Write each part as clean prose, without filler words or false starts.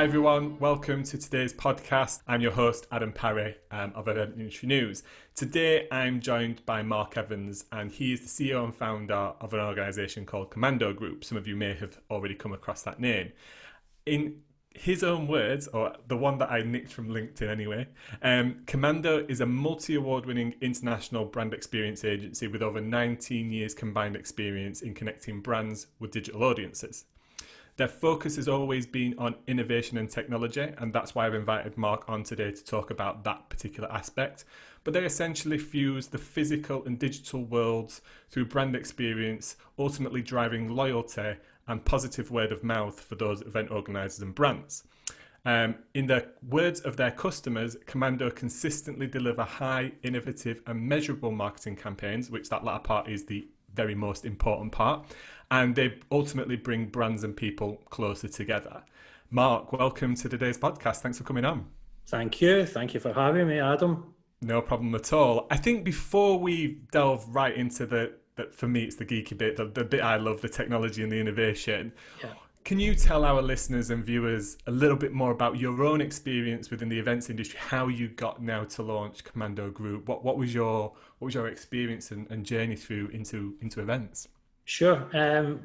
Hi everyone, welcome to today's podcast. I'm your host Adam Parry of Event Industry News. Today I'm joined by Mark Evans, and he is the CEO and founder of an organisation called Kommando Group. Some of you may have already come across that name. In his own words, or the one that I nicked from LinkedIn anyway, Kommando is a multi-award winning international brand experience agency with over 19 years combined experience in connecting brands with digital audiences. Their focus has always been on innovation and technology, and that's why I've invited Mark on today to talk about that particular aspect. But they essentially fuse the physical and digital worlds through brand experience, ultimately driving loyalty and positive word of mouth for those event organisers and brands. In the words of their customers, Kommando consistently deliver high, innovative and measurable marketing campaigns, which that latter part is the very most important part, and they ultimately bring brands and people closer together. Mark, welcome to today's podcast. Thanks for coming on. Thank you. Thank you for having me, Adam. No problem at all. I think before we delve right into the for me, it's the geeky bit, the bit I love, the technology and the innovation. Yeah. Can you tell our listeners and viewers a little bit more about your own experience within the events industry, how you got now to launch Kommando Group? What was your experience and journey through into events? Sure.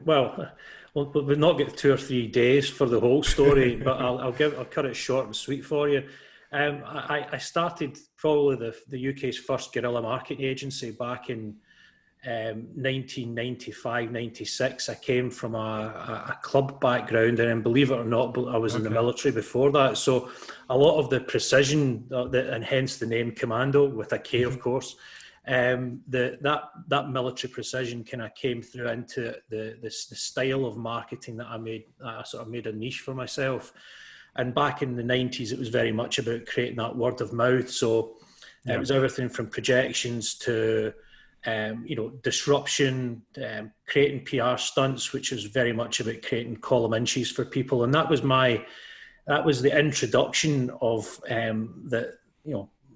Well, we'll not get 2 or 3 days for the whole story, but I'll cut it short and sweet for you. I started probably the UK's first guerrilla marketing agency back in 1995, 96. I came from a club background, and believe it or not, I was in the military before that. So a lot of the precision, and hence the name Kommando with a K, of course, that military precision kind of came through into the style of marketing that I made. I sort of made a niche for myself. And back in the 90s, it was very much about creating that word of mouth. So it was everything from projections to disruption, creating PR stunts, which was very much about creating column inches for people. And that was the introduction of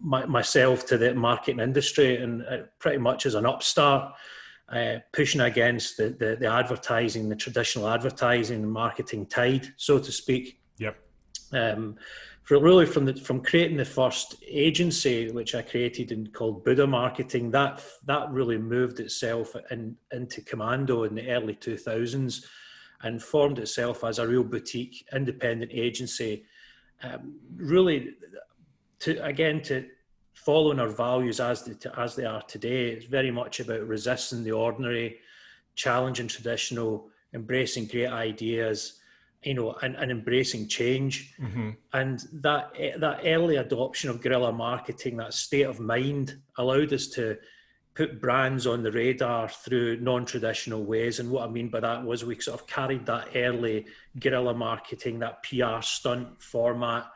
myself to the marketing industry, and pretty much as an upstart, pushing against the advertising, the traditional advertising and marketing tide, so to speak. Yep. From creating the first agency, which I created and called Buddha Marketing, that really moved itself into Kommando in the early 2000s and formed itself as a real boutique independent agency, really to following our values as they are today. It's very much about resisting the ordinary, challenging traditional, embracing great ideas, and embracing change. Mm-hmm. And that early adoption of guerrilla marketing, that state of mind, allowed us to put brands on the radar through non-traditional ways. And what I mean by that was we sort of carried that early guerrilla marketing, that PR stunt format,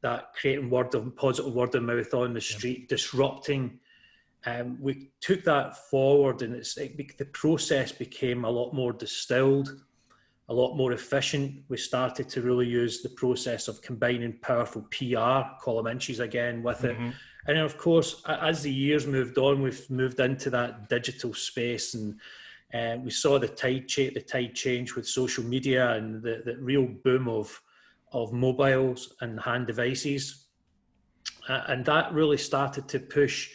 that creating positive word of mouth on the street, disrupting. We took that forward, and the process became a lot more distilled, a lot more efficient. We started to really use the process of combining powerful PR, column inches again, with it. And then, of course, as the years moved on, we've moved into that digital space, and we saw the tide change with social media and the real boom of mobiles and hand devices. And that really started to push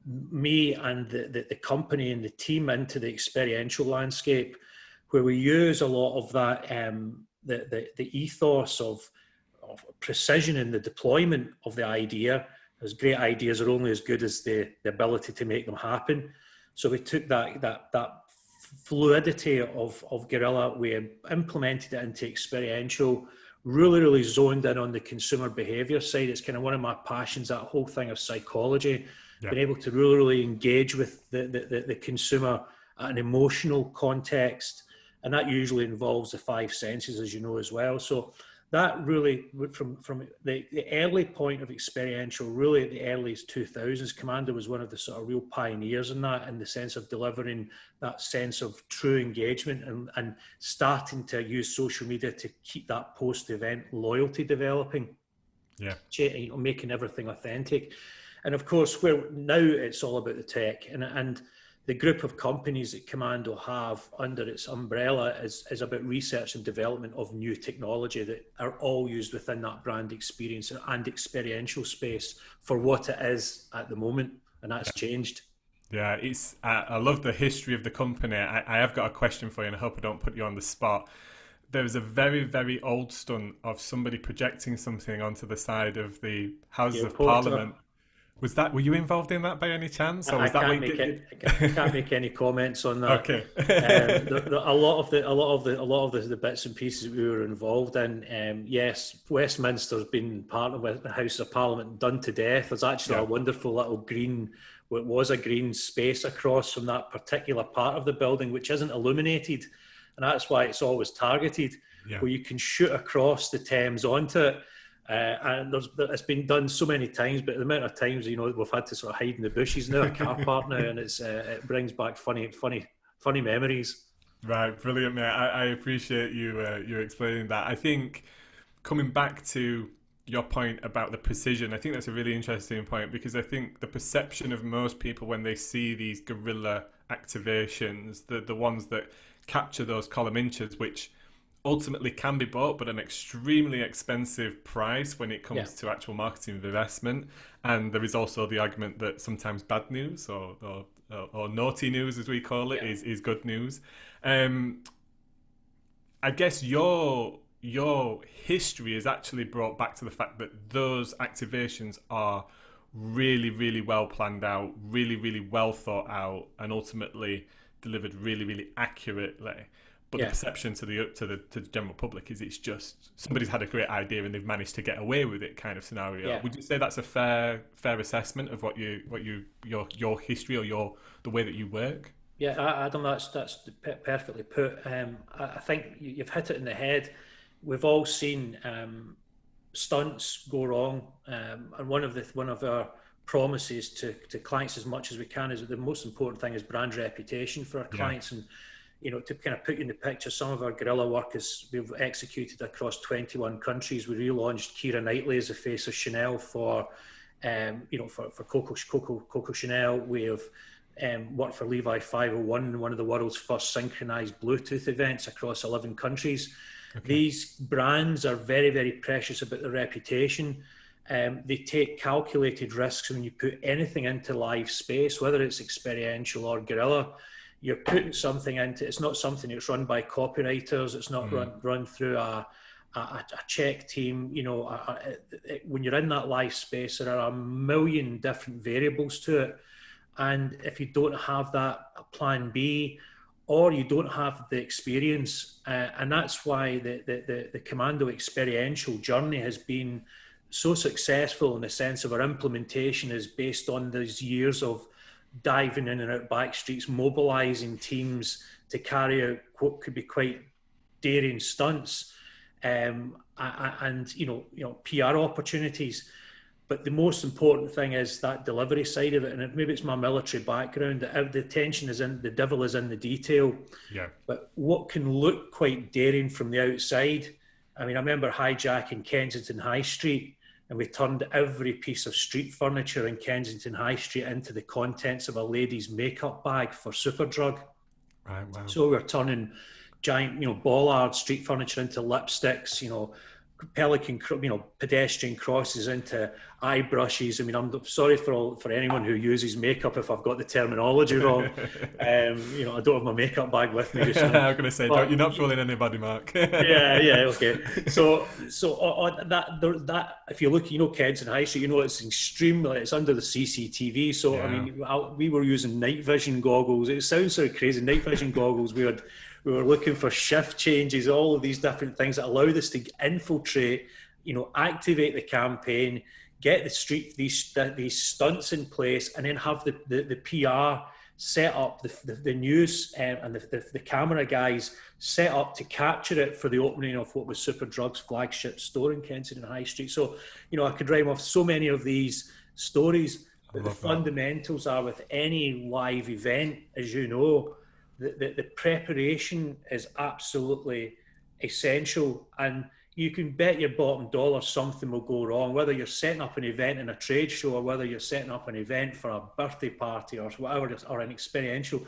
me and the company and the team into the experiential landscape, where we use a lot of that, the ethos of precision in the deployment of the idea, as great ideas are only as good as the ability to make them happen. So we took that fluidity of guerrilla, we implemented it into experiential, really zoned in on the consumer behavior side. It's kind of one of my passions, that whole thing of psychology, being able to really engage with the consumer at an emotional context. And that usually involves the 5 senses, as you know, as well. So that really, from the early point of experiential, really at the early 2000s, Kommando was one of the sort of real pioneers in that, in the sense of delivering that sense of true engagement and starting to use social media to keep that post-event loyalty developing, making everything authentic. And of course, where now it's all about the tech, and the group of companies that Kommando have under its umbrella is about research and development of new technology that are all used within that brand experience and experiential space for what it is at the moment, and that's changed. Yeah, it's. I love the history of the company. I have got a question for you, and I hope I don't put you on the spot. There was a very, very old stunt of somebody projecting something onto the side of the Houses Yeah, of Porter. Parliament. Was that? Were you involved in that by any chance, or I was that can't what make you it. I did? can't make any comments on that. Okay. A lot of the bits and pieces we were involved in. Yes, Westminster's been part of the House of Parliament done to death. There's actually a Yeah. wonderful little green, what was a green space across from that particular part of the building, which isn't illuminated, and that's why it's always targeted, Yeah. where you can shoot across the Thames onto it. And it's been done so many times, but the amount of times we've had to sort of hide in the bushes now, a car park now, and it brings back funny memories. Right, brilliant, mate. I appreciate you explaining that. I think coming back to your point about the precision, I think that's a really interesting point, because I think the perception of most people when they see these guerrilla activations, the ones that capture those column inches, which ultimately can be bought but an extremely expensive price when it comes to actual marketing investment. And there is also the argument that sometimes bad news or naughty news, as we call it, is good news. I guess your history is actually brought back to the fact that those activations are really, really well planned out, really, really well thought out, and ultimately delivered really, really accurately. But the perception to the general public is it's just somebody's had a great idea and they've managed to get away with it kind of scenario. Yeah. Would you say that's a fair assessment of your history or the way that you work? Yeah, Adam, that's perfectly put. I think you've hit it in the head. We've all seen stunts go wrong, and one of our promises to clients as much as we can is that the most important thing is brand reputation for our clients. And to kind of put you in the picture, some of our guerrilla work is we've executed across 21 countries. We relaunched Keira Knightley as the face of Chanel for Coco Chanel. We have worked for Levi 501, one of the world's first synchronized Bluetooth events across 11 countries. Okay. These brands are very, very precious about their reputation. They take calculated risks when you put anything into live space, whether it's experiential or guerrilla. You're putting something into, it's not something that's run by copywriters. It's not run through a check team. When you're in that live space, there are a million different variables to it. And if you don't have that plan B, or you don't have the experience, and that's why the Kommando experiential journey has been so successful in the sense of our implementation is based on these years of diving in and out back streets, mobilizing teams to carry out what could be quite daring stunts, and PR opportunities. But the most important thing is that delivery side of it, and maybe it's my military background. The tension is in the devil is in the detail. Yeah. But what can look quite daring from the outside? I mean, I remember hijacking Kensington High Street, and we turned every piece of street furniture in Kensington High Street into the contents of a lady's makeup bag for Superdrug. Right, wow. So we're turning giant, bollard street furniture into lipsticks, pelican, pedestrian crosses into eye brushes. I mean, I'm sorry for anyone who uses makeup if I've got the terminology wrong. I don't have my makeup bag with me. I'm going to say, you're not fooling anybody, Mark. Okay. So that if you look, Kensington High Street, it's extremely, it's under the CCTV. So yeah. I mean, we were using night vision goggles. It sounds so crazy. Night vision goggles. We were looking for shift changes, all of these different things that allowed us to infiltrate, activate the campaign, get these stunts in place, and then have the PR set up, the news and the camera guys set up to capture it for the opening of what was Superdrug's flagship store in Kensington High Street. So, I could rhyme off so many of these stories, but the fundamentals are with any live event, as you know, the preparation is absolutely essential. And you can bet your bottom dollar something will go wrong, whether you're setting up an event in a trade show or whether you're setting up an event for a birthday party or whatever, or an experiential.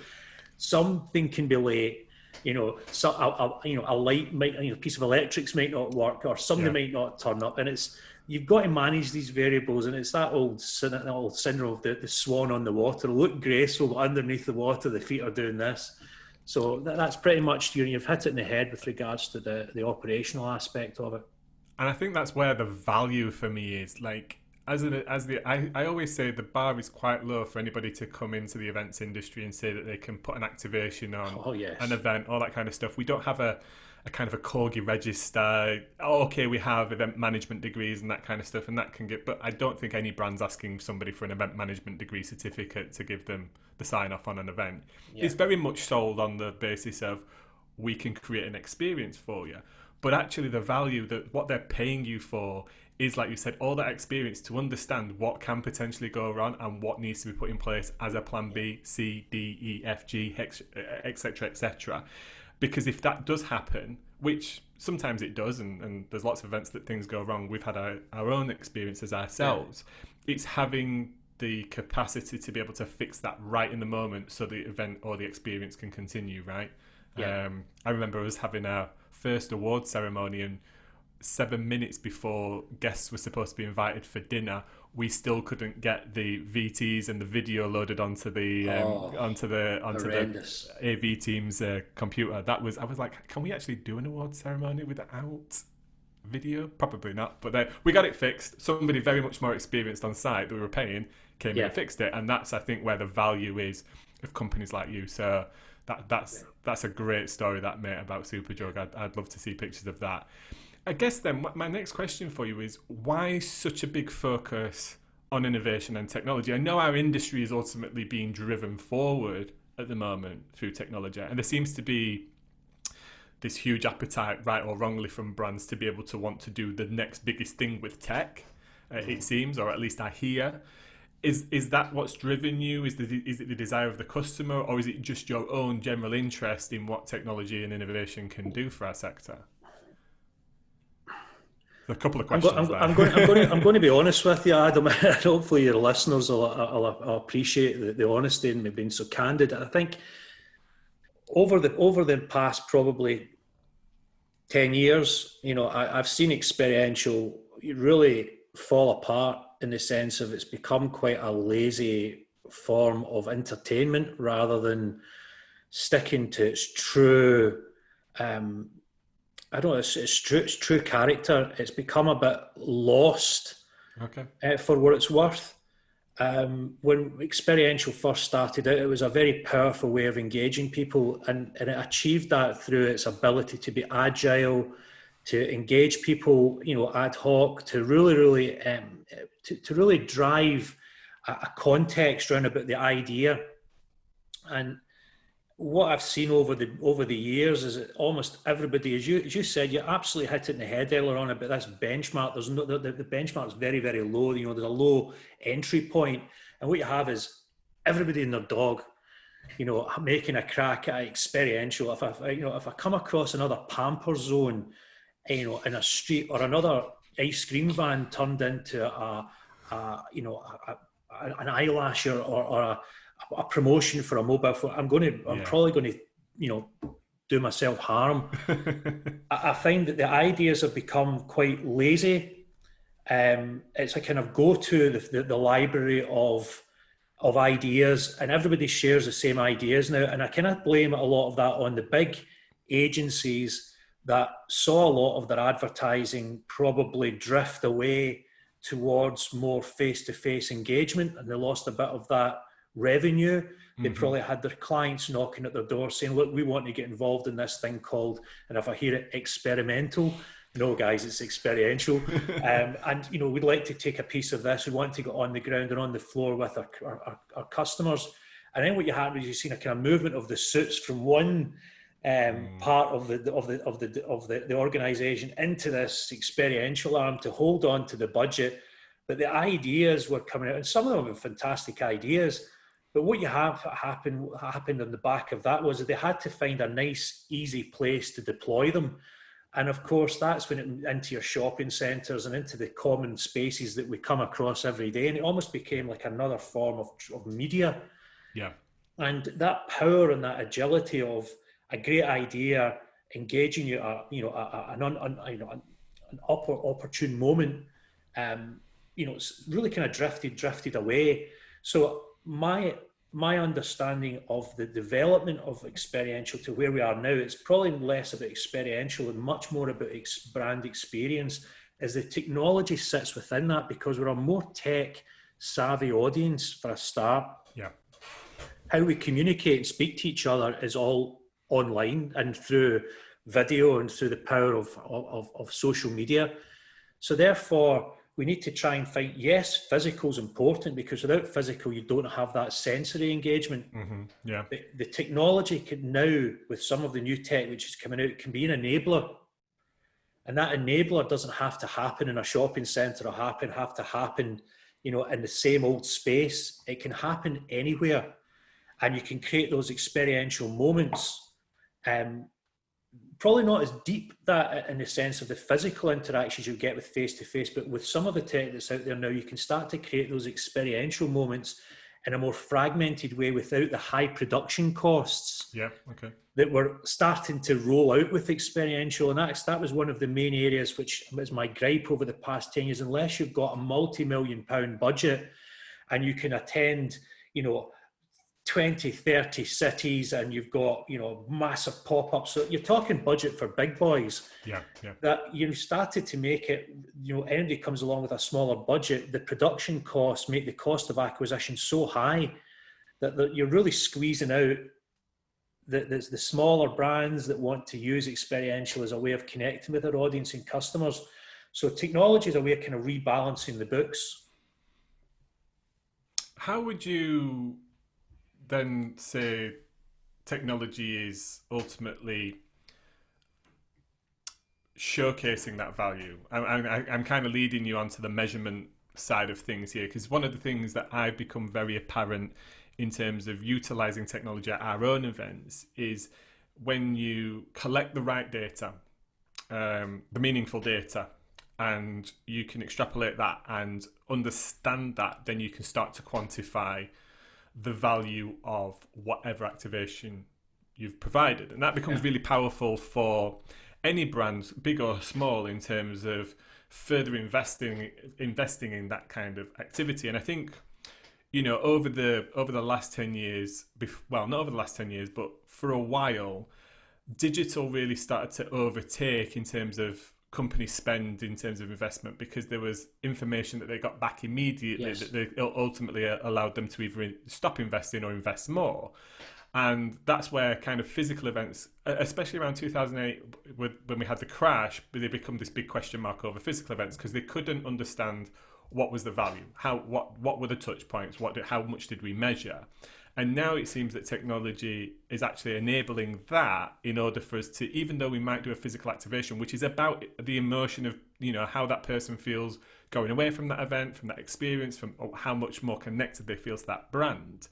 Something can be late. A light might, piece of electrics might not work, or somebody might not turn up, and you've got to manage these variables, and it's that old syndrome of the swan on the water. Look graceful, but underneath the water, the feet are doing this. So that's pretty much, you've hit it in the head with regards to the operational aspect of it. And I think that's where the value for me is. Like, I always say the bar is quite low for anybody to come into the events industry and say that they can put an activation on an event, all that kind of stuff. We don't have a kind of a corgi register. We have event management degrees and that kind of stuff, and that can get, but I don't think any brand's asking somebody for an event management degree certificate to give them the sign off on an event. It's very much sold on the basis of, we can create an experience for you. But actually the value, that what they're paying you for, is, like you said, all that experience to understand what can potentially go wrong and what needs to be put in place as a plan B, C, D, E, F, G, etc., etc. Because if that does happen, which sometimes it does, and there's lots of events that things go wrong, we've had our own experiences ourselves, it's having the capacity to be able to fix that right in the moment so the event or the experience can continue, right? I remember us having our first award ceremony, and 7 minutes before guests were supposed to be invited for dinner, we still couldn't get the VTs and the video loaded onto the AV team's computer. I was like, can we actually do an award ceremony without video? Probably not, but we got it fixed. Somebody very much more experienced on site that we were paying came in and fixed it, and that's, I think, where the value is of companies like you. So that's a great story, that, mate, about Superdrug. I'd love to see pictures of that. I guess then my next question for you is, why such a big focus on innovation and technology? I know our industry is ultimately being driven forward at the moment through technology, and there seems to be this huge appetite, right or wrongly, from brands to be able to want to do the next biggest thing with tech, it seems, or at least I hear. Is that what's driven you? Is it the desire of the customer, or is it just your own general interest in what technology and innovation can do for our sector? A couple of questions. I'm going to be honest with you, Adam. Hopefully your listeners will appreciate the honesty and me being so candid. I think over the past probably 10 years, I've seen experiential really fall apart, in the sense of it's become quite a lazy form of entertainment rather than sticking to its true it's true character. It's become a bit lost for what it's worth. When experiential first started out, it was a very powerful way of engaging people, and it achieved that through its ability to be agile, to engage people, ad hoc, to really to really drive a context around about the idea. And what I've seen over the years is that almost everybody, as you said, you absolutely hit it in the head earlier on about this benchmark. There's no, the benchmark is very, very low. There's a low entry point, and what you have is everybody and their dog, making a crack at experiential. If I come across another pamper zone, in a street, or another ice cream van turned into an eyelasher or a promotion for a mobile phone, I'm probably going to, do myself harm. I find that the ideas have become quite lazy. It's a kind of go-to the library of ideas, and everybody shares the same ideas now. And I kind of blame a lot of that on the big agencies that saw a lot of their advertising probably drift away towards more face-to-face engagement, and they lost a bit of that revenue. They probably had their clients knocking at their door saying, look, we want to get involved in this thing called, and if I hear it, experimental. No, guys, it's experiential. And, we'd like to take a piece of this. We want to get on the ground and on the floor with our customers. And then what you have is you've seen a kind of movement of the suits from one part of the organization into this experiential arm to hold on to the budget. But the ideas were coming out, and some of them were fantastic ideas. But what you have happened on the back of that was that they had to find a nice, easy place to deploy them. And of course, that's when it into your shopping centres and into the common spaces that we come across every day. And it almost became like another form of media. Yeah. And that power and that agility of a great idea engaging you, an opportune moment, it's really kind of drifted away. So my understanding of the development of experiential to where we are now, it's probably less about experiential and much more about brand experience, as the technology sits within that, because we're a more tech savvy audience for a start. Yeah. How we communicate and speak to each other is all online and through video and through the power of social media. So therefore, we need to try and find, yes, physical is important, because without physical, you don't have that sensory engagement. Mm-hmm. Yeah. The technology can now, with some of the new tech which is coming out, can be an enabler. And that enabler doesn't have to happen in a shopping centre or have to happen, in the same old space. It can happen anywhere. And you can create those experiential moments. Probably not as deep that in the sense of the physical interactions you get with face-to-face, but with some of the tech that's out there now, you can start to create those experiential moments in a more fragmented way without the high production costs. Yeah, okay. That we're starting to roll out with experiential. And that was one of the main areas which was my gripe over the past 10 years. Unless you've got a multi-million-pound budget and you can attend, 20, 30 cities, and you've got, massive pop-ups. So you're talking budget for big boys. Yeah. That you started to make it, anybody comes along with a smaller budget, the production costs make the cost of acquisition so high that you're really squeezing out the smaller brands that want to use experiential as a way of connecting with their audience and customers. So technology is a way of kind of rebalancing the books. How would you then say technology is ultimately showcasing that value? I'm kind of leading you onto the measurement side of things here, because one of the things that I've become very apparent in terms of utilizing technology at our own events is when you collect the right data, the meaningful data, and you can extrapolate that and understand that, then you can start to quantify the value of whatever activation you've provided. And that becomes really powerful for any brand, big or small, in terms of further investing in that kind of activity. And I think, over the last 10 years, well, not over the last 10 years, but for a while, digital really started to overtake in terms of company spend, in terms of investment, because there was information that they got back immediately that they ultimately allowed them to either stop investing or invest more. And that's where kind of physical events, especially around 2008, when we had the crash, they become this big question mark over physical events, because they couldn't understand what was the value, what were the touch points, how much did we measure. And now it seems that technology is actually enabling that, in order for us to, even though we might do a physical activation, which is about the emotion of, how that person feels going away from that event, from that experience, from how much more connected they feel to that brand.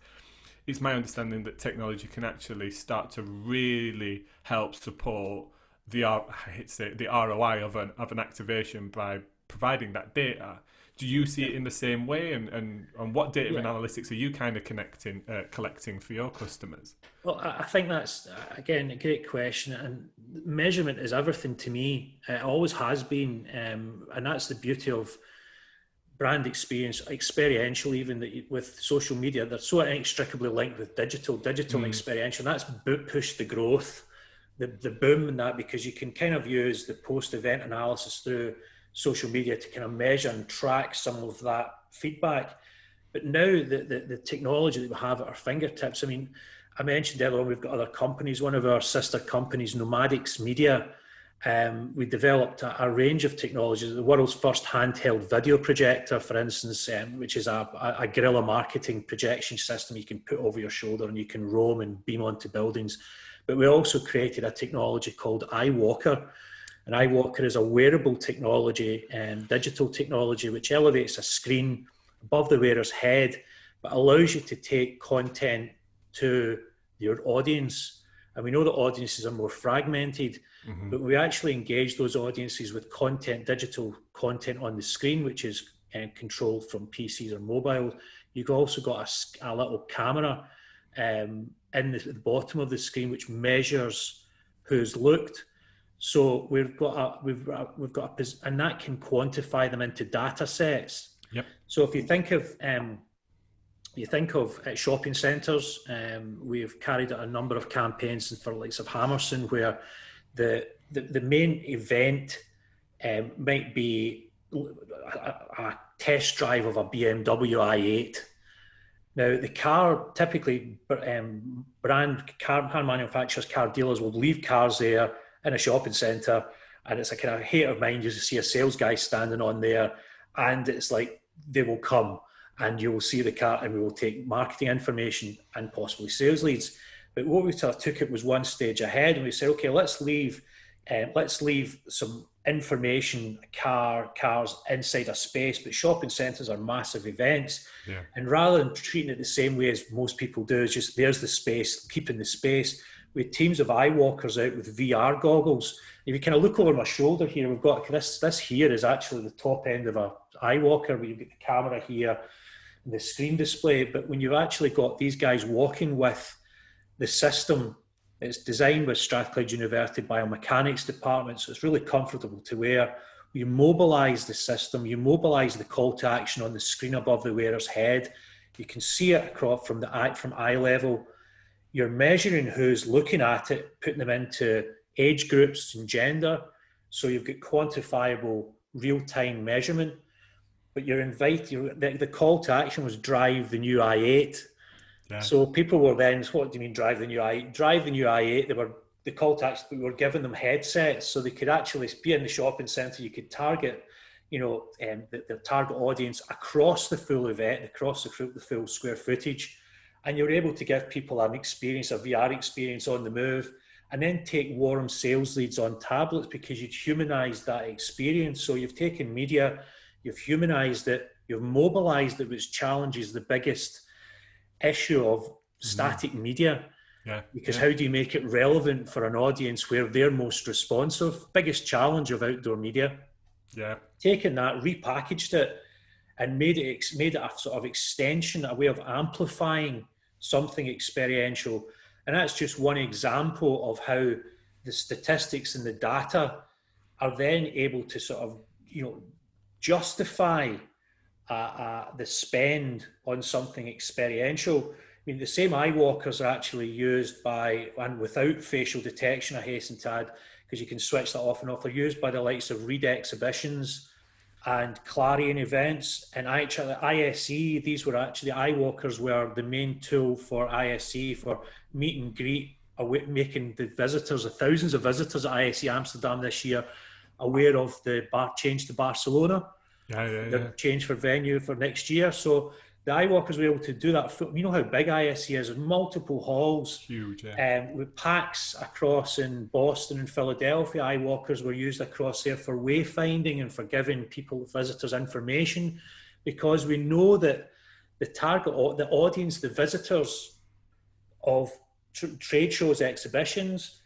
It's my understanding that technology can actually start to really help support the ROI of an activation by providing that data. Do you see it in the same way? And what data and analytics are you kind of collecting for your customers? Well, I think that's, again, a great question. And measurement is everything to me. It always has been. And that's the beauty of brand experience, experiential, even with social media. They're so inextricably linked with digital and experiential. And that's pushed the growth, the boom in that, because you can kind of use the post-event analysis through social media to kind of measure and track some of that feedback. But now the technology that we have at our fingertips, I mean, I mentioned earlier on, we've got other companies. One of our sister companies, Nomadix Media, we developed a range of technologies. The world's first handheld video projector, for instance, which is a guerrilla marketing projection system you can put over your shoulder and you can roam and beam onto buildings. But we also created a technology called iWalker. And iWalker is a wearable technology and digital technology which elevates a screen above the wearer's head, but allows you to take content to your audience. And we know that audiences are more fragmented, but we actually engage those audiences with content, digital content on the screen, which is controlled from PCs or mobile. You've also got a little camera in the bottom of the screen, which measures who's looked. So we've got and that can quantify them into data sets. Yep. So if you think of shopping centres, we've carried out a number of campaigns for the likes of Hammerson, where the main event might be a test drive of a BMW i8. Now, the car, typically, car manufacturers, car dealers will leave cars there in a shopping centre, and it's a kind of hate of mine just to see a sales guy standing on there, and it's like they will come and you will see the car and we will take marketing information and possibly sales leads. But what we sort of took it was one stage ahead, and we said, okay, let's leave some information, cars inside a space, but shopping centres are massive events. Yeah. And rather than treating it the same way as most people do, is just there's the space, keeping the space, with teams of eye walkers out with VR goggles. If you kind of look over my shoulder here, we've got this here is actually the top end of a eye walker, where you've got the camera here and the screen display. But when you've actually got these guys walking with the system, it's designed with Strathclyde University Biomechanics Department, so it's really comfortable to wear. You mobilise the system, you mobilise the call to action on the screen above the wearer's head. You can see it across from eye level. You're measuring who's looking at it, putting them into age groups and gender. So you've got quantifiable real-time measurement. But the call to action was drive the new i8. Yeah. So people were then, what do you mean drive the new i8? Drive the new i8, the call to action, we were giving them headsets so they could actually be in the shopping centre. You could target, the target audience across the full event, across the full square footage. And you're able to give people an experience, a VR experience on the move, and then take warm sales leads on tablets, because you'd humanized that experience. So you've taken media, you've humanized it, you've mobilized it, which challenges the biggest issue of static media. Yeah. Because how do you make it relevant for an audience where they're most responsive? Biggest challenge of outdoor media. Yeah. Taking that, repackaged it, and made it a sort of extension, a way of amplifying something experiential. And that's just one example of how the statistics and the data are then able to sort of, justify the spend on something experiential. I mean, the same eye walkers are actually used by, and without facial detection, I hasten to add, because you can switch that off and off, they're used by the likes of Reed exhibitions and Clarion events. And actually ISE, these were actually, eye walkers were the main tool for ISE for meet and greet, making the visitors, the thousands of visitors at ISE Amsterdam this year, aware of the change to Barcelona. The change for venue for next year. So the eye walkers were able to do that. You know how big ISE is. There's multiple halls. Huge, with packs across in Boston and Philadelphia. Eye walkers were used across there for wayfinding and for giving visitors information, because we know that the audience, the visitors of trade shows, exhibitions,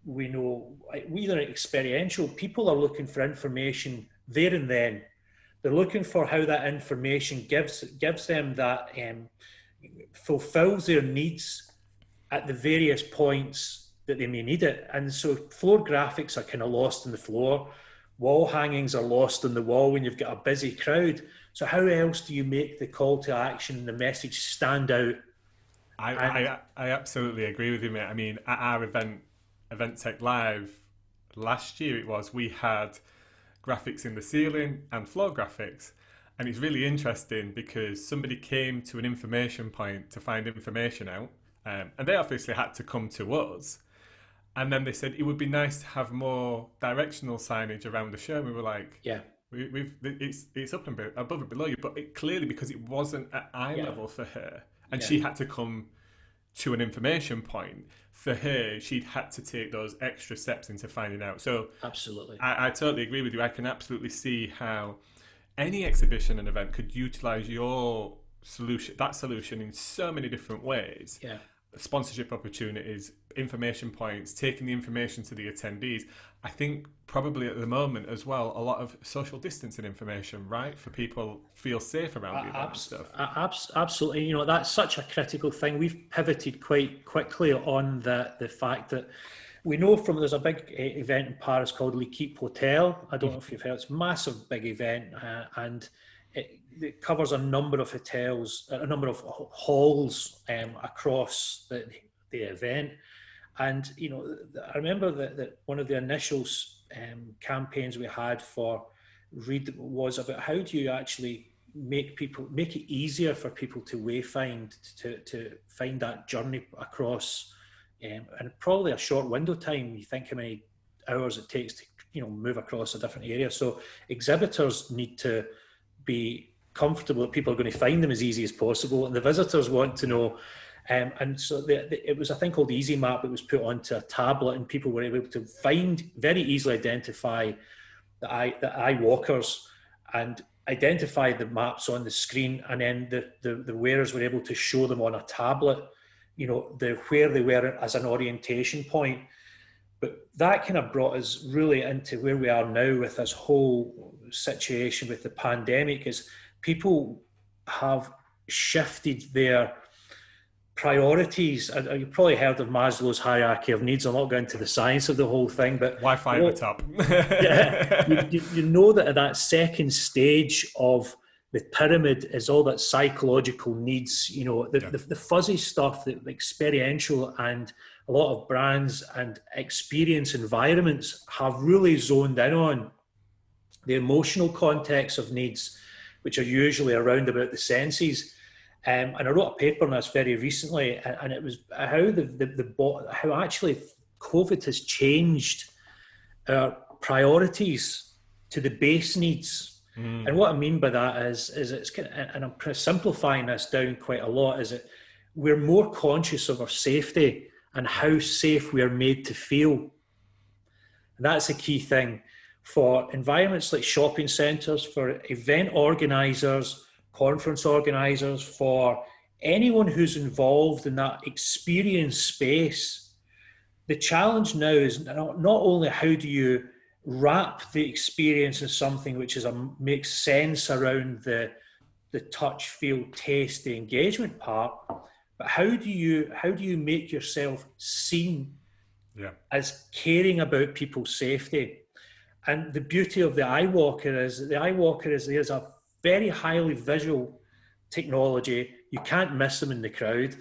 we know either experiential, people are looking for information there and then. They're looking for how that information gives them that, fulfills their needs at the various points that they may need it. And so floor graphics are kind of lost on the floor. Wall hangings are lost on the wall when you've got a busy crowd. So how else do you make the call to action and the message stand out? I absolutely agree with you, mate. I mean, at our event Tech Live last year, we had graphics in the ceiling and floor graphics, and it's really interesting because somebody came to an information point to find information out, and they obviously had to come to us, and then they said it would be nice to have more directional signage around the show. And we were like, it's up and above and below you, but clearly because it wasn't at eye level for her, and she had to come to an information point. For her, she'd had to take those extra steps into finding out. So absolutely, I totally agree with you. I can absolutely see how any exhibition and event could utilize your solution in so many different ways. Yeah. Sponsorship opportunities, information points, taking the information to the attendees. I think probably at the moment as well, a lot of social distancing information, right? For people feel safe around the event and stuff. Absolutely. You know, that's such a critical thing. We've pivoted quite quickly on the fact that we know from, there's a big event in Paris called L'Equipe Hotel. I don't know if you've heard, it's a massive big event, and it covers a number of hotels, a number of halls across the event. And, you know, I remember that one of the initial campaigns we had for Read was about how do you actually make it easier for people to wayfind, to find that journey across, and probably a short window time. You think how many hours it takes to, you know, move across a different area. So exhibitors need to be comfortable that people are going to find them as easy as possible, and the visitors want to know. And so it was a thing called Easy Map that was put onto a tablet, and people were able to very easily identify the eye walkers and identify the maps on the screen, and then the wearers were able to show them on a tablet, you know, where they were as an orientation point. But that kind of brought us really into where we are now with this whole situation with the pandemic, is people have shifted their priorities. You've probably heard of Maslow's hierarchy of needs. I'm not going into the science of the whole thing, but Wi-Fi at the top. Yeah, you know that at that second stage of the pyramid is all that psychological needs, you know, the fuzzy stuff, the experiential, and a lot of brands and experience environments have really zoned in on the emotional context of needs, which are usually around about the senses. And I wrote a paper on this very recently, and it was how how actually COVID has changed our priorities to the base needs. And what I mean by that is it's kind of, and I'm simplifying this down quite a lot, is that we're more conscious of our safety and how safe we are made to feel. And that's a key thing for environments like shopping centres, for event organisers, conference organisers, for anyone who's involved in that experience space. The challenge now is not only how do you wrap the experience in something which makes sense around the touch, feel, taste, the engagement part, but how do you make yourself seen as caring about people's safety? And the beauty of the iWalker is there's a very highly visual technology. You can't miss them in the crowd.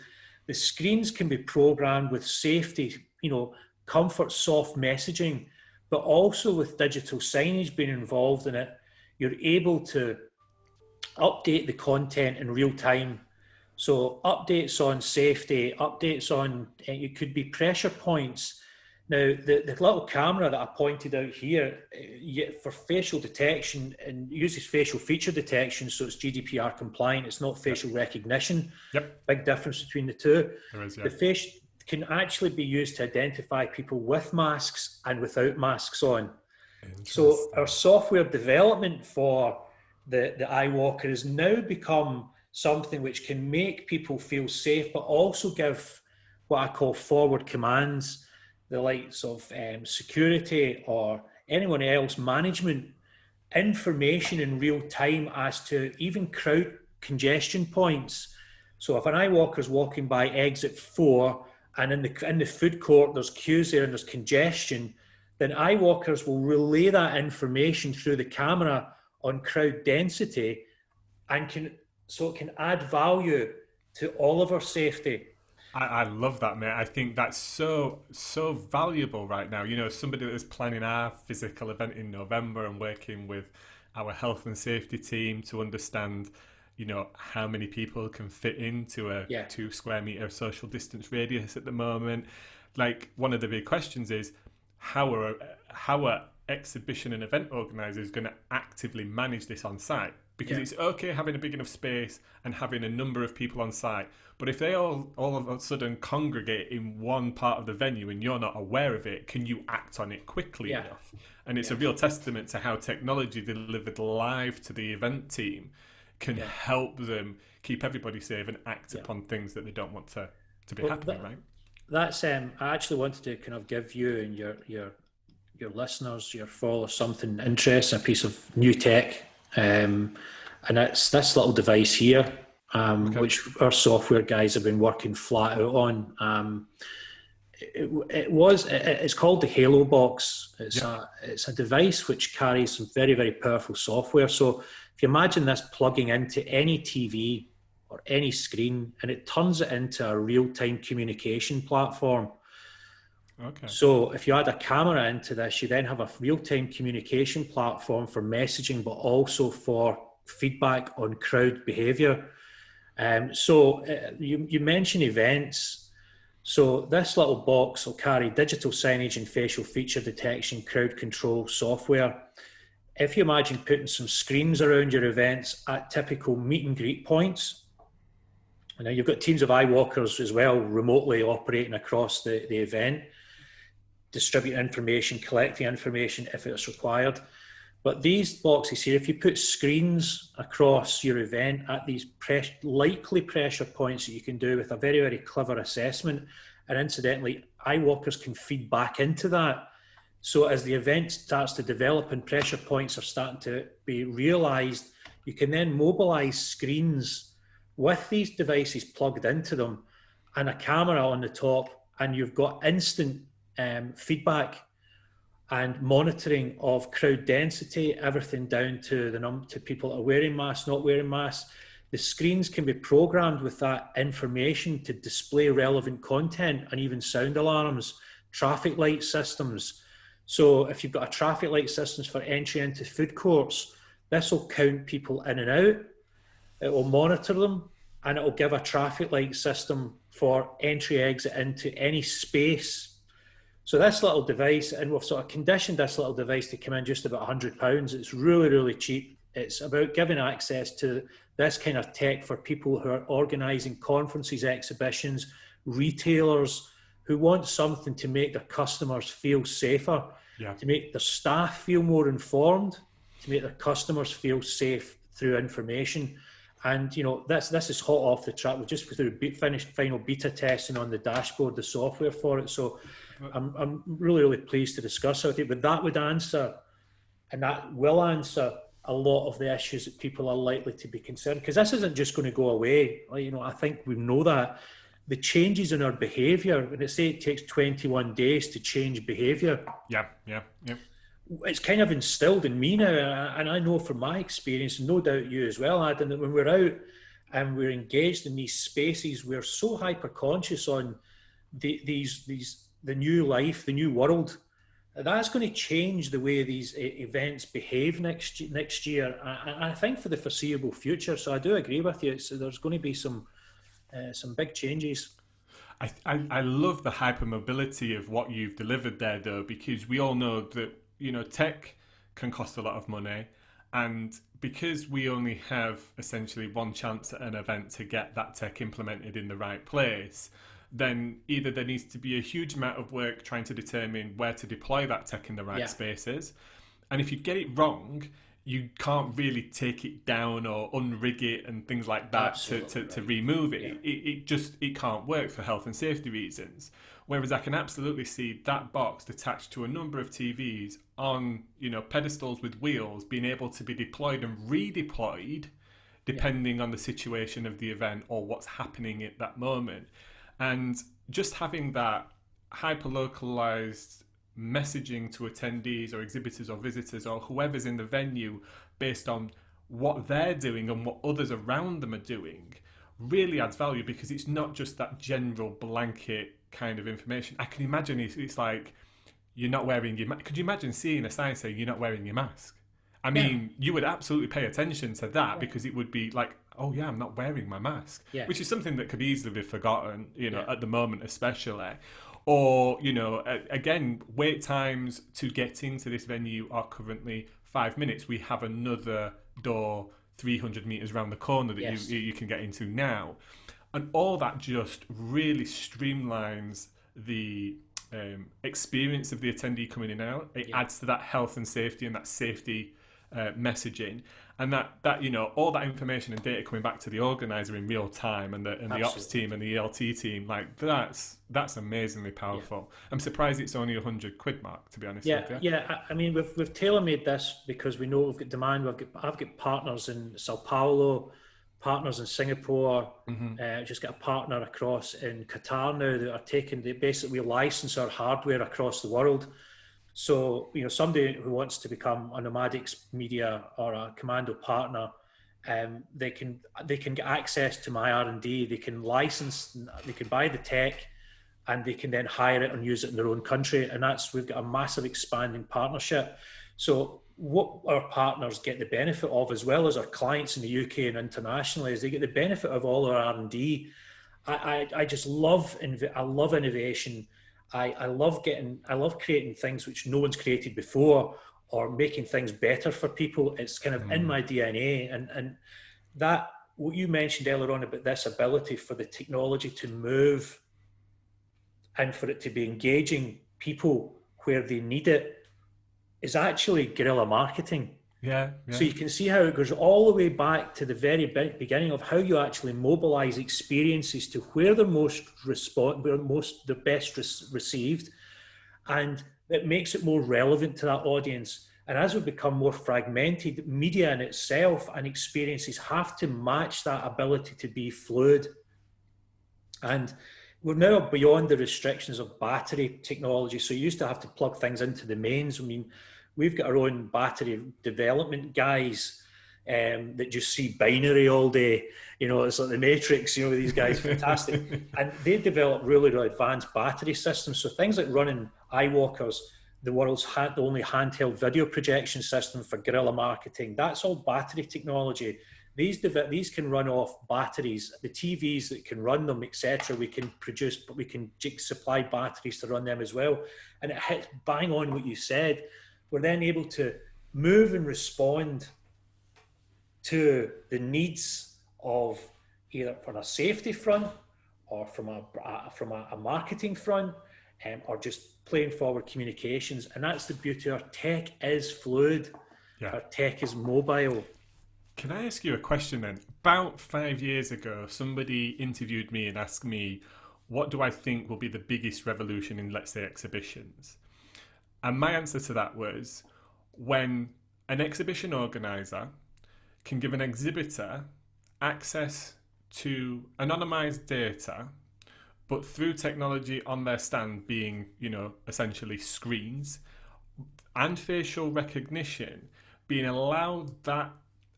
The screens can be programmed with safety, you know, comfort, soft messaging, but also with digital signage being involved in it. You're able to update the content in real time. So updates on safety, updates on, it could be pressure points. Now, the little camera that I pointed out here, for facial detection, and uses facial feature detection, so it's GDPR compliant, it's not facial recognition. Big difference between the two. There is, The face can actually be used to identify people with masks and without masks on. So our software development for the iWalker has now become something which can make people feel safe, but also give what I call forward commands, the likes of security or anyone else, management, information in real time as to even crowd congestion points. So if an iWalker is walking by exit 4 and in the food court there's queues there and there's congestion, then iWalkers will relay that information through the camera on crowd density, and it can add value to all of our safety. I love that, mate. I think that's so valuable right now. You know, somebody that is planning our physical event in November and working with our health and safety team to understand, you know, how many people can fit into a 2 square meter social distance radius at the moment. Like, one of the big questions is how are exhibition and event organisers going to actively manage this on site? Because it's okay having a big enough space and having a number of people on site, but if they all of a sudden congregate in one part of the venue and you're not aware of it, can you act on it quickly enough? And it's a real testament to how technology delivered live to the event team can help them keep everybody safe and act upon things that they don't want to be happening, right? that's I actually wanted to kind of give you and your listeners, your followers, something interesting, a piece of new tech, and it's this little device here, Okay. which our software guys have been working flat out on. It's called the Halo Box. Yeah. It's a device which carries some very, very powerful software. So if you imagine this plugging into any TV or any screen, and it turns it into a real-time communication platform. Okay. So if you add a camera into this, you then have a real-time communication platform for messaging, but also for feedback on crowd behaviour. You mentioned events. So this little box will carry digital signage and facial feature detection, crowd control software. If you imagine putting some screens around your events at typical meet and greet points, and now you've got teams of eye walkers as well remotely operating across the event, distribute information, collect the information if it's required. But these boxes here, if you put screens across your event at these likely pressure points that you can do with a very, very clever assessment, and incidentally, eye walkers can feed back into that. So as the event starts to develop and pressure points are starting to be realised, you can then mobilise screens with these devices plugged into them and a camera on the top, and you've got instant feedback and monitoring of crowd density, everything down to to people that are wearing masks, not wearing masks. The screens can be programmed with that information to display relevant content and even sound alarms, traffic light systems. So if you've got a traffic light systems for entry into food courts, this will count people in and out. It will monitor them, and it will give a traffic light system for entry exit into any space. So this little device, and we've sort of conditioned this little device to come in just about £100. It's really, really cheap. It's about giving access to this kind of tech for people who are organising conferences, exhibitions, retailers who want something to make their customers feel safer, Yeah. to make their staff feel more informed, to make their customers feel safe through information. And you know, this is hot off the track. We've just finished final beta testing on the dashboard, the software for it. So I'm really, really pleased to discuss it. But that would answer, and that will answer a lot of the issues that people are likely to be concerned, because this isn't just going to go away. You know, I think we know that the changes in our behaviour, when they say it takes 21 days to change behaviour, Yeah. it's kind of instilled in me now, and I know from my experience, and no doubt you as well, Adam, that when we're out and we're engaged in these spaces, we're so hyper conscious on the new life, the new world. That's going to change the way these events behave next year. I think for the foreseeable future. So I do agree with you. So there's going to be some big changes. I love the hypermobility of what you've delivered there, though, because we all know that, you know, tech can cost a lot of money, and because we only have essentially one chance at an event to get that tech implemented in the right place, then either there needs to be a huge amount of work trying to determine where to deploy that tech in the right spaces, and if you get it wrong, you can't really take it down or unrig it and things like that to remove it. Yeah. It can't work for health and safety reasons. Whereas I can absolutely see that box attached to a number of TVs on, you know, pedestals with wheels, being able to be deployed and redeployed depending on the situation of the event or what's happening at that moment. And just having that hyper-localized messaging to attendees or exhibitors or visitors or whoever's in the venue based on what they're doing and what others around them are doing really adds value, because it's not just that general blanket kind of information. I can imagine it's like, you're not wearing your mask. Could you imagine seeing a sign saying you're not wearing your mask? I mean, you would absolutely pay attention to that, because it would be like, oh yeah, I'm not wearing my mask, which is something that could easily be forgotten, you know, at the moment especially. Or, you know, again, wait times to get into this venue are currently 5 minutes. We have another door 300 meters around the corner that you can get into now. And all that just really streamlines the experience of the attendee coming in and out. It adds to that health and safety and that safety messaging, and that all that information and data coming back to the organizer in real time, and the ops team and the ELT team, like that's amazingly powerful. Yeah. I'm surprised it's only £100 mark, to be honest with you. Yeah, I mean, we've tailor-made this because we know we've got demand. I've got partners in Sao Paulo, partners in Singapore, just got a partner across in Qatar now that are they basically license our hardware across the world. So, somebody who wants to become a Nomadix Media or a Kommando partner, they can get access to my R&D. They can license, they can buy the tech, and they can then hire it and use it in their own country. And we've got a massive expanding partnership. So what our partners get the benefit of, as well as our clients in the UK and internationally, is they get the benefit of all our R&D. I just love innovation. I love creating things which no one's created before, or making things better for people. It's kind of in my DNA. And that, what you mentioned earlier on about this ability for the technology to move and for it to be engaging people where they need it, is actually guerrilla marketing. Yeah. So you can see how it goes all the way back to the very beginning of how you actually mobilize experiences to where they're they're best received, and it makes it more relevant to that audience. And as we become more fragmented, media in itself and experiences have to match that ability to be fluid. And we're now beyond the restrictions of battery technology. So you used to have to plug things into the mains. I mean, we've got our own battery development guys that just see binary all day. It's like the Matrix, these guys, fantastic. And they develop really advanced battery systems. So things like running iWalkers, the world's the only handheld video projection system for guerrilla marketing, that's all battery technology. These can run off batteries, the TVs that can run them, etc. We can produce, but we can supply batteries to run them as well. And it hits bang on what you said. We're then able to move and respond to the needs of either from a safety front or from a marketing front, or just plain forward communications. And that's the beauty. Our tech is fluid. Yeah. Our tech is mobile. Can I ask you a question then? About 5 years ago, somebody interviewed me and asked me, what do I think will be the biggest revolution in, let's say, exhibitions? And my answer to that was, when an exhibition organizer can give an exhibitor access to anonymized data, but through technology on their stand being, essentially screens and facial recognition, being allowed that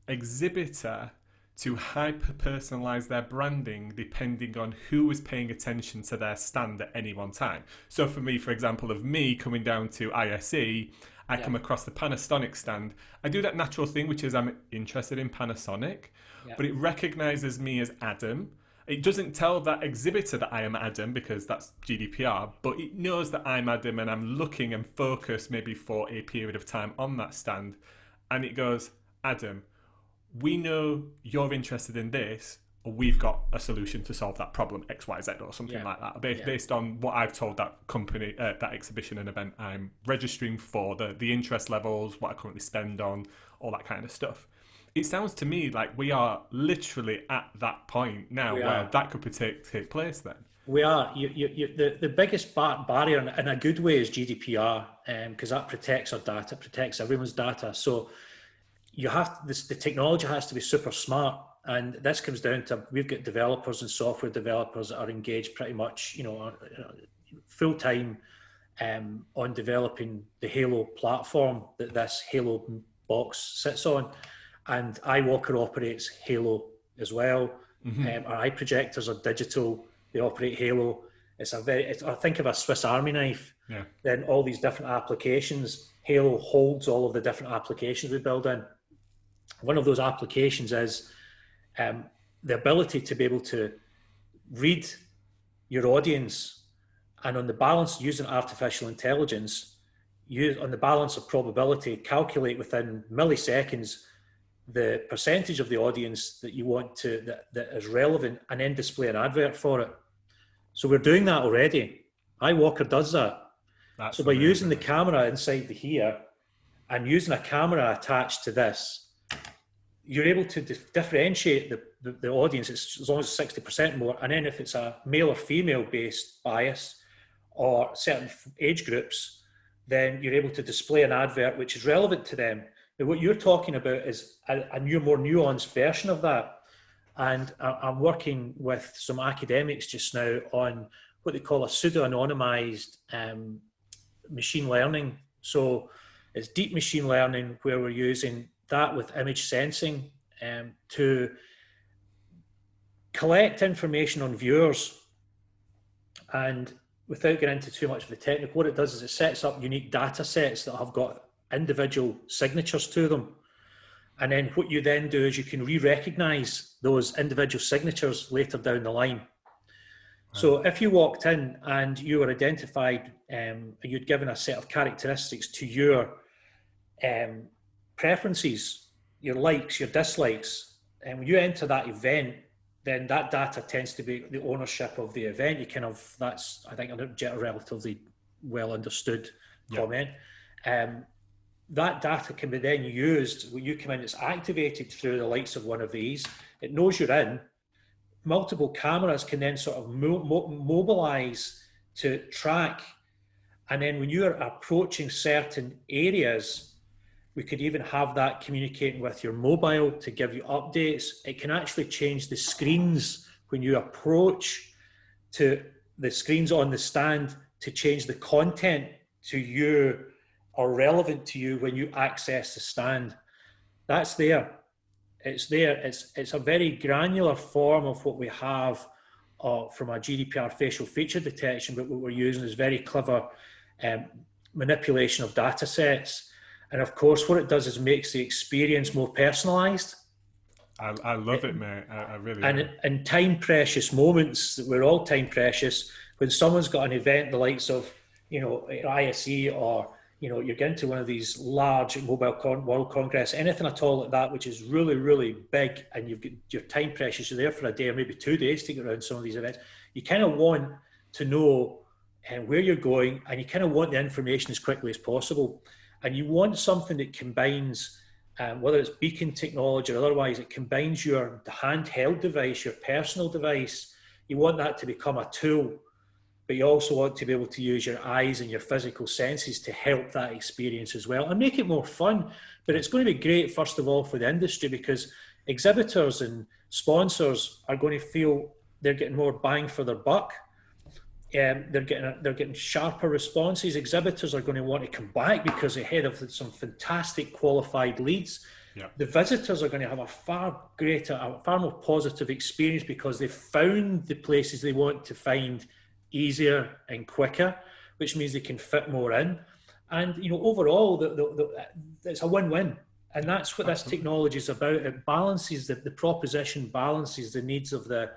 exhibitor to hyper-personalize their branding depending on who is paying attention to their stand at any one time. So for me, for example, of me coming down to ISE, I come across the Panasonic stand. I do that natural thing, which is I'm interested in Panasonic, but it recognizes me as Adam. It doesn't tell that exhibitor that I am Adam because that's GDPR, but it knows that I'm Adam and I'm looking and focused maybe for a period of time on that stand. And it goes, Adam, we know you're interested in this, or we've got a solution to solve that problem, XYZ or something like that, based on what I've told that company, that exhibition and event I'm registering for, the interest levels, what I currently spend on, all that kind of stuff. It sounds to me like we are literally at that point now where that could take place then. We are. The biggest barrier in a good way is GDPR, because that protects our data, protects everyone's data. So the technology has to be super smart, and this comes down to, we've got developers and software developers that are engaged pretty much, full time on developing the Halo platform that this Halo box sits on, and iWalker operates Halo as well. Our eye projectors are digital; they operate Halo. I think of a Swiss Army knife. Then all these different applications, Halo holds all of the different applications we build in. One of those applications is the ability to be able to read your audience, and on the balance, using artificial intelligence, on the balance of probability, calculate within milliseconds the percentage of the audience that you want that is relevant, and then display an advert for it. So we're doing that already. iWalker does that. So by using the camera inside here, and using a camera attached to this, you're able to differentiate the audience as long as it's 60% more. And then if it's a male or female based bias or certain age groups, then you're able to display an advert which is relevant to them. Now, what you're talking about is a new, more nuanced version of that. And I'm working with some academics just now on what they call a pseudo-anonymized machine learning. So it's deep machine learning where we're using that with image sensing to collect information on viewers. And without getting into too much of the technical, what it does is it sets up unique data sets that have got individual signatures to them. And then what you then do is you can re-recognize those individual signatures later down the line. So if you walked in and you were identified, you'd given a set of characteristics to your preferences, your likes, your dislikes, and when you enter that event, then that data tends to be the ownership of the event. You kind of, that's, I think, a relatively well understood comment. That data can be then used when you come in, it's activated through the likes of one of these. It knows you're in. Multiple cameras can then sort of mobilize to track. And then when you're approaching certain areas, we could even have that communicating with your mobile to give you updates. It can actually change the screens when you approach to the screens on the stand to change the content to you or relevant to you when you access the stand. That's there. It's there. It's a very granular form of what we have from a GDPR facial feature detection, but what we're using is very clever manipulation of data sets. And of course, what it does is makes the experience more personalised. I love it, mate. I really and do. in time precious moments, we're all time precious, when someone's got an event the likes of, ISE, or you're getting to one of these large mobile world congress, anything at all like that, which is really, really big, and you've got your time precious, you're there for a day or maybe 2 days to get around some of these events. You kind of want to know where you're going, and you kind of want the information as quickly as possible. And you want something that combines, whether it's beacon technology or otherwise, it combines your handheld device, your personal device. You want that to become a tool, but you also want to be able to use your eyes and your physical senses to help that experience as well and make it more fun. But it's going to be great, first of all, for the industry, because exhibitors and sponsors are going to feel they're getting more bang for their buck. They're getting sharper responses. Exhibitors are going to want to come back because ahead of some fantastic qualified leads. Yeah. The visitors are going to have a far more positive experience because they've found the places they want to find easier and quicker, which means they can fit more in. And overall, it's a win-win. And that's what this technology is about. It balances the proposition, balances the needs of the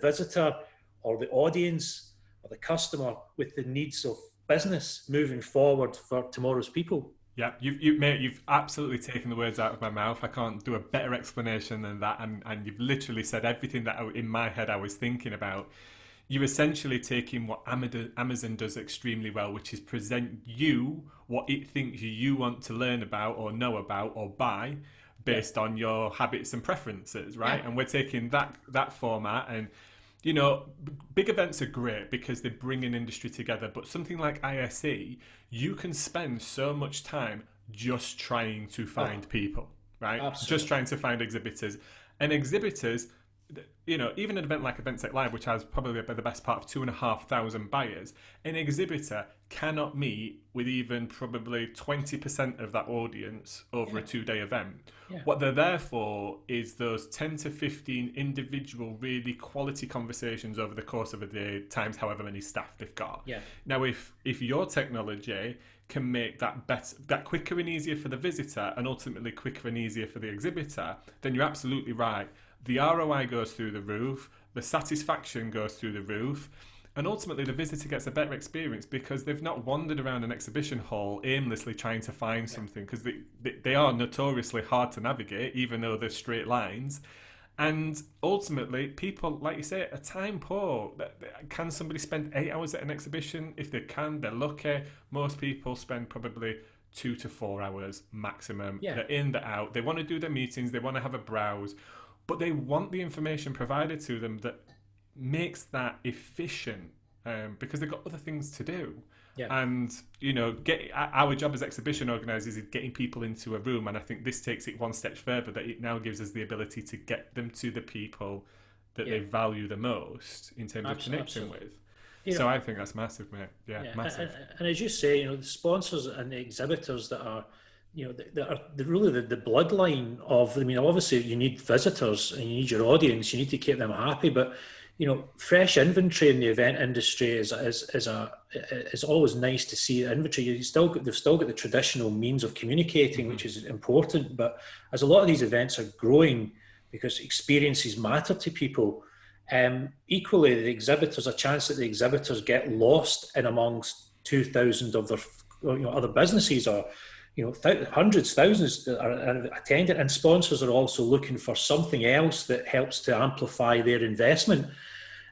visitor or the audience or the customer with the needs of business moving forward for tomorrow's people. Yeah, you've absolutely taken the words out of my mouth. I can't do a better explanation than that. And you've literally said everything that in my head I was thinking about. You're essentially taking what Amazon does extremely well, which is present you what it thinks you want to learn about or know about or buy based on your habits and preferences, right? Yeah. And we're taking that format, and big events are great because they bring an industry together, but something like ISE, you can spend so much time just trying to find people, right? Absolutely. Just trying to find exhibitors. And exhibitors, even an event like Events Tech Live, which has probably the best part of 2,500 buyers, an exhibitor cannot meet with even probably 20% of that audience over a 2-day event. Yeah. What they're there for is those 10 to 15 individual, really quality conversations over the course of a day, times however many staff they've got. Yeah. Now, if your technology can make that better, that quicker and easier for the visitor, and ultimately quicker and easier for the exhibitor, then you're absolutely right. The ROI goes through the roof, the satisfaction goes through the roof, and ultimately the visitor gets a better experience because they've not wandered around an exhibition hall aimlessly trying to find something, because they are notoriously hard to navigate, even though they're straight lines. And ultimately, people, like you say, are time poor. Can somebody spend 8 hours at an exhibition? If they can, they're lucky. Most people spend probably 2 to 4 hours maximum. Yeah. They're in, they're out. They want to do their meetings, they want to have a browse, but they want the information provided to them that makes that efficient, because they've got other things to do. Yeah. And, you know, our job as exhibition organisers is getting people into a room, and I think this takes it one step further, that it now gives us the ability to get them to the people that they value the most in terms of connecting with. So I think that's massive, mate. Yeah. Massive. And as you say, you know, the sponsors and the exhibitors that are, you know, that are really the bloodline of, I mean, obviously you need visitors and you need your audience, you need to keep them happy, but, you know, fresh inventory in the event industry is always nice to see. Inventory, they've still got the traditional means of communicating, which is important, but as a lot of these events are growing because experiences matter to people, equally the exhibitors, a chance that the exhibitors get lost in amongst 2,000 of their, you know, other businesses, or, you know, hundreds, thousands that are attending, and sponsors are also looking for something else that helps to amplify their investment.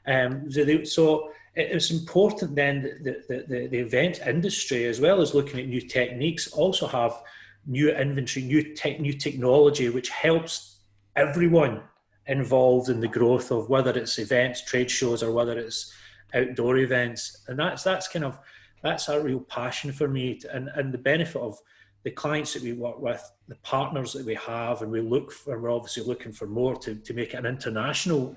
So it's important then that the event industry, as well as looking at new techniques, also have new inventory, new technology, which helps everyone involved in the growth of whether it's events, trade shows, or whether it's outdoor events. And that's a real passion for me, and the benefit of the clients that we work with, the partners that we have, and we're obviously looking for more to make it an international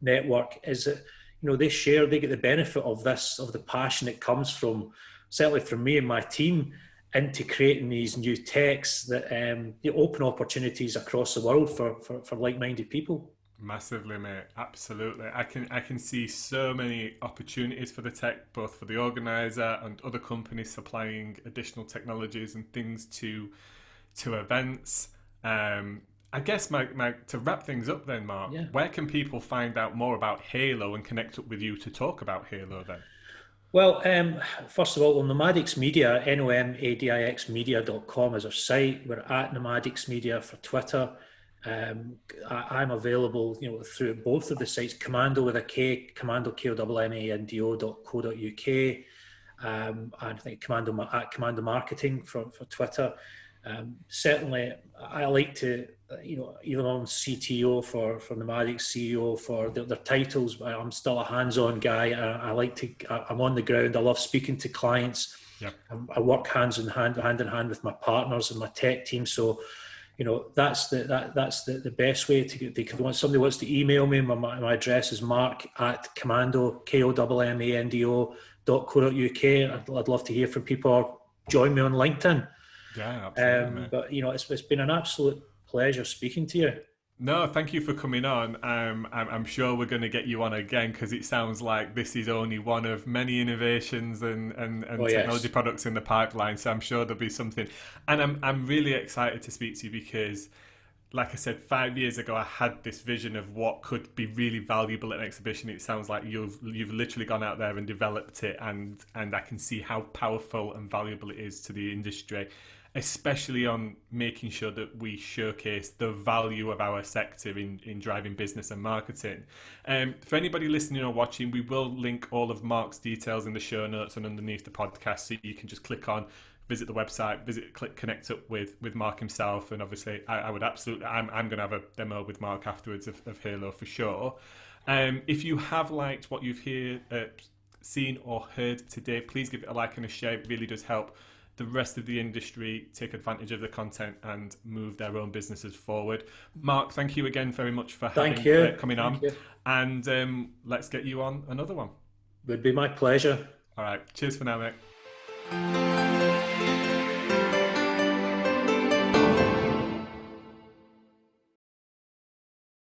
network, is that, you know, they get the benefit of the passion that comes from, certainly from me and my team, into creating these new techs that they open opportunities across the world for like-minded people. Massively, mate. Absolutely. I can see so many opportunities for the tech, both for the organizer and other companies supplying additional technologies and things to events. I guess to wrap things up then, Mark, where can people find out more about Halo and connect up with you to talk about Halo then? Well, first of all, Nomadix Media, nomadixmedia.com is our site. We're at Nomadix Media for Twitter. I'm available, you know, through both of the sites, Kommando with a K, Kommando, KOMMANDO.co.uk, and I think Kommando Marketing for Twitter. Certainly, I like to, you know, even on CTO for Nomadix, CEO for their titles, but I'm still a hands-on guy. I'm on the ground. I love speaking to clients. Yep. I work hand in hand with my partners and my tech team. So, you know, that's the best way to get. If somebody wants to email me, my address is mark@kommando, KOMMANDO.co.uk. I'd love to hear from people, or join me on LinkedIn. Yeah, absolutely. But, you know, it's been an absolute pleasure speaking to you. No, thank you for coming on. I'm sure we're going to get you on again, because it sounds like this is only one of many innovations and technology products in the pipeline. So I'm sure there'll be something. And I'm really excited to speak to you because, like I said, 5 years ago, I had this vision of what could be really valuable at an exhibition. It sounds like you've literally gone out there and developed it, and I can see how powerful and valuable it is to the industry, especially on making sure that we showcase the value of our sector in driving business and marketing. For anybody listening or watching, we will link all of Mark's details in the show notes and underneath the podcast, so you can just click on, visit the website, click connect up with Mark himself. And obviously I would absolutely, I'm going to have a demo with Mark afterwards of Halo for sure. If you have liked what you've seen or heard today, please give it a like and a share. It really does help the rest of the industry take advantage of the content and move their own businesses forward. Mark, thank you again very much for coming on. And let's get you on another one. Would be my pleasure. All right. Cheers for now, mate.